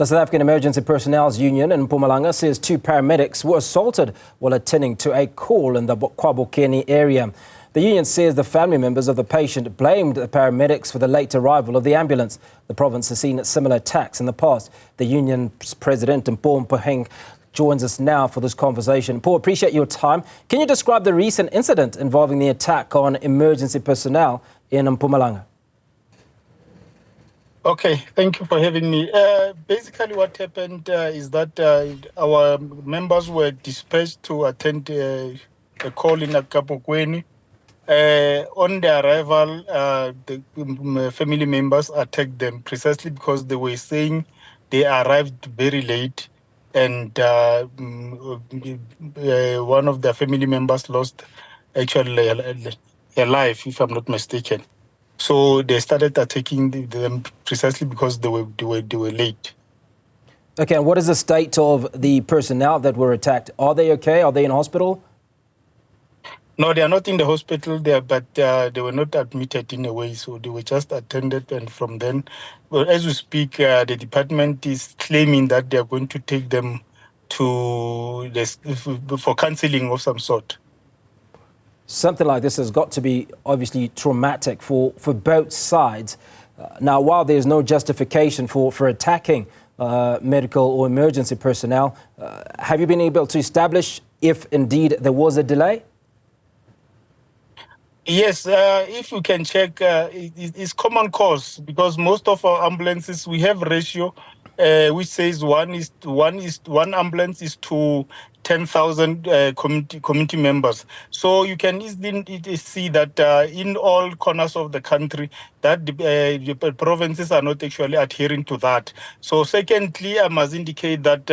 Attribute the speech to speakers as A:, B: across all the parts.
A: The South African Emergency Personnel's Union in Mpumalanga says 2 paramedics were assaulted while attending to a call in the Kabokweni area. The union says the family members of the patient blamed the paramedics for the late arrival of the ambulance. The province has seen similar attacks in the past. The union's president, Mpho Mpogeng, joins us now for this conversation. Mpho, appreciate your time. Can you describe the recent incident involving the attack on emergency personnel in Mpumalanga?
B: Okay, thank you for having me. Basically what happened is that our members were dispatched to attend a call in Kabokweni. On their arrival, the family members attacked them precisely because they were saying they arrived very late, and one of their family members lost actually a life, if I'm not mistaken. So they started attacking them precisely because they were late.
A: Okay, and what is the state of the personnel that were attacked? Are they okay? Are they in hospital?
B: No, they are not in the hospital there, but they were not admitted in a way, so they were just attended. And from then, well, as we speak, the department is claiming that they are going to take them to for counseling of some sort.
A: Something like this has got to be obviously traumatic for both sides. Now, while there's no justification for attacking medical or emergency personnel, have you been able to establish if indeed there was a delay?
B: Yes, if you can check, it's common cause because most of our ambulances, we have ratio which says one ambulance is to 10,000 community members. So you can easily see that in all corners of the country, that the provinces are not actually adhering to that. So secondly, I must indicate that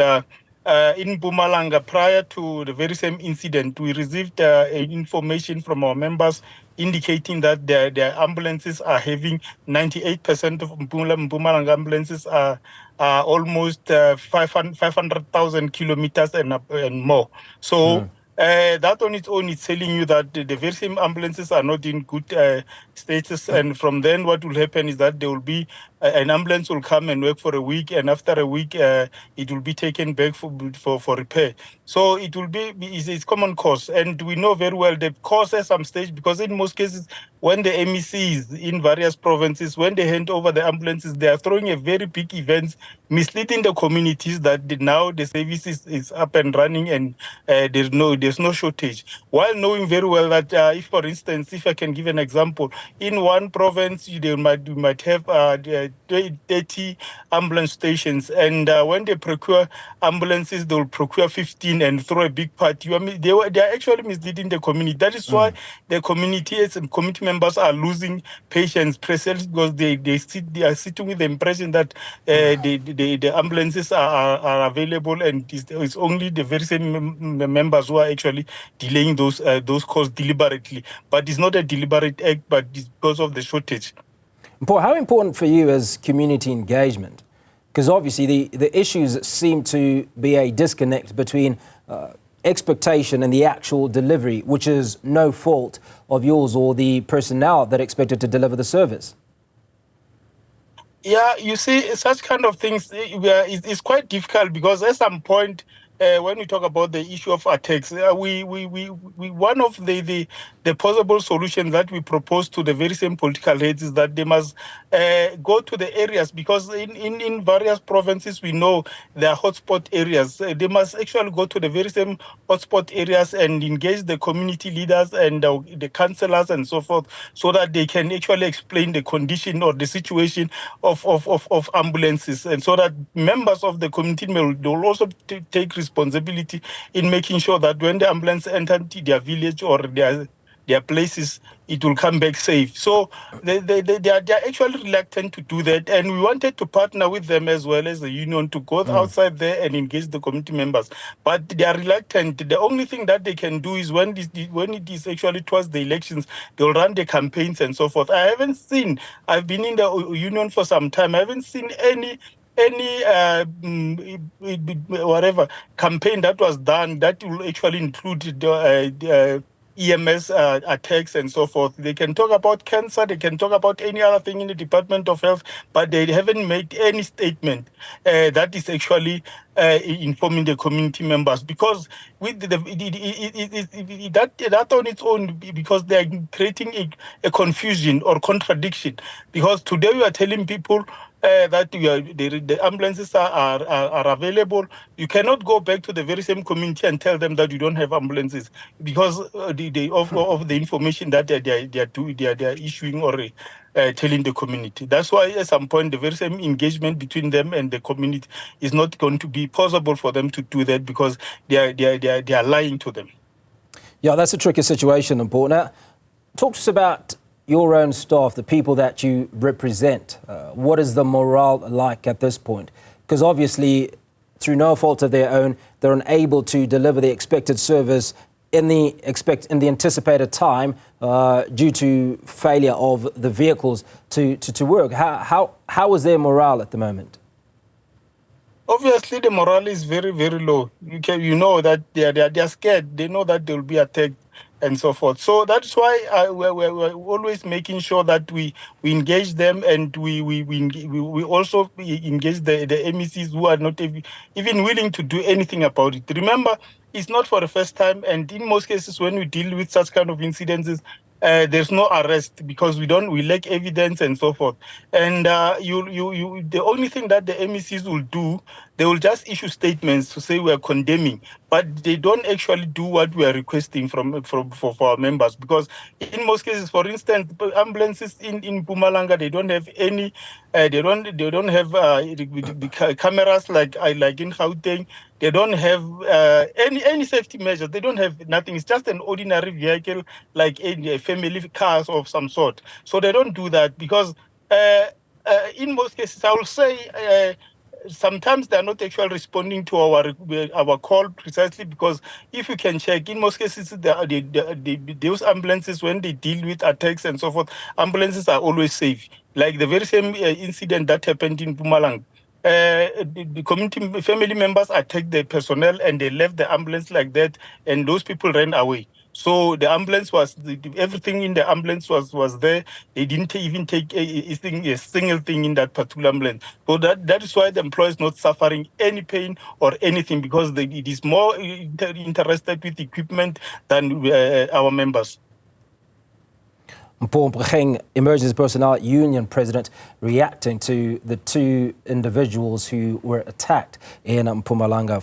B: in Mpumalanga, prior to the very same incident, we received information from our members indicating that their ambulances are having 98% of Mpumalanga ambulances are almost 500,000 kilometers and more. So that on its own is telling you that the very same ambulances are not in good status. And from then what will happen is that there will be an ambulance will come and work for a week, and after a week it will be taken back for repair. So it will be it's common cause, and we know very well the cause at some stage, because in most cases when the MECs in various provinces, when they hand over the ambulances, they are throwing a very big events, misleading the communities that now the service is up and running and there's no shortage, while knowing very well that if, for instance, if I can give an example, in one province you might have 30 ambulance stations, and when they procure ambulances, they will procure 15 and throw a big party. I mean, they are actually misleading the community. That is why the communities and community members are losing patience precisely because they are sitting with the impression that the ambulances are available, and it's only the very same members who are actually delaying those calls deliberately. But it's not a deliberate act, but it's because of the shortage.
A: Mpho, how important for you is community engagement? Because obviously the issues seem to be a disconnect between expectation and the actual delivery, which is no fault of yours or the personnel that are expected to deliver the service.
B: Yeah, you see, such kind of things is quite difficult because at some point, when we talk about the issue of attacks, one of the possible solutions that we propose to the very same political heads is that they must go to the areas, because in various provinces we know there are hotspot areas. They must actually go to the very same hotspot areas and engage the community leaders and the councillors and so forth, so that they can actually explain the condition or the situation of ambulances, and so that members of the community will also take responsibility in making sure that when the ambulance enter their village or their places, it will come back safe. So they are actually reluctant to do that, and we wanted to partner with them as well as the union to go outside there and engage the community members, but they are reluctant. The only thing that they can do is when it is actually towards the elections, they'll run the campaigns and so forth. I've been in the union for some time, I haven't seen any whatever campaign that was done that will actually include EMS attacks and so forth. They can talk about cancer, they can talk about any other thing in the Department of Health, but they haven't made any statement that is actually informing the community members, because with that on its own, because they are creating a confusion or contradiction. Because today we are telling people that the ambulances are available. You cannot go back to the very same community and tell them that you don't have ambulances because of the information that they are issuing or telling the community. That's why at some point the very same engagement between them and the community is not going to be possible for them to do that, because they are lying to them.
A: Yeah, that's a tricky situation, Mpho. Now, talk to us about your own staff, the people that you represent. What is the morale like at this point? Because obviously, through no fault of their own, they're unable to deliver the expected service in the anticipated time due to failure of the vehicles to work. How is their morale at the moment?
B: Obviously, the morale is very, very low. You know that they are scared. They know that they will be attacked and so forth. So that's why we're always making sure that we engage them, and we also engage the MECs who are not even willing to do anything about it. Remember, it's not for the first time, and in most cases when we deal with such kind of incidences, there's no arrest because we lack evidence and so forth. And the only thing that the MECs will do, they will just issue statements to say we are condemning, but they don't actually do what we are requesting for our members. Because in most cases, for instance, ambulances in Mpumalanga, they don't have any, they don't have the cameras like in Gauteng. They don't have any safety measures. They don't have nothing. It's just an ordinary vehicle, like a family cars of some sort. So they don't do that because in most cases, I will say, sometimes they're not actually responding to our call, precisely because if you can check, in most cases, those ambulances, when they deal with attacks and so forth, ambulances are always safe. Like the very same incident that happened in Mpumalanga. The community family members attacked the personnel and they left the ambulance like that, and those people ran away. So the ambulance everything in the ambulance was there. They didn't even take a single thing in that particular ambulance. So that is why the employer is not suffering any pain or anything, because it is more interested with equipment than our members.
A: Mpho Mpogeng, Emergency Personnel Union President, reacting to the two individuals who were attacked in Mpumalanga.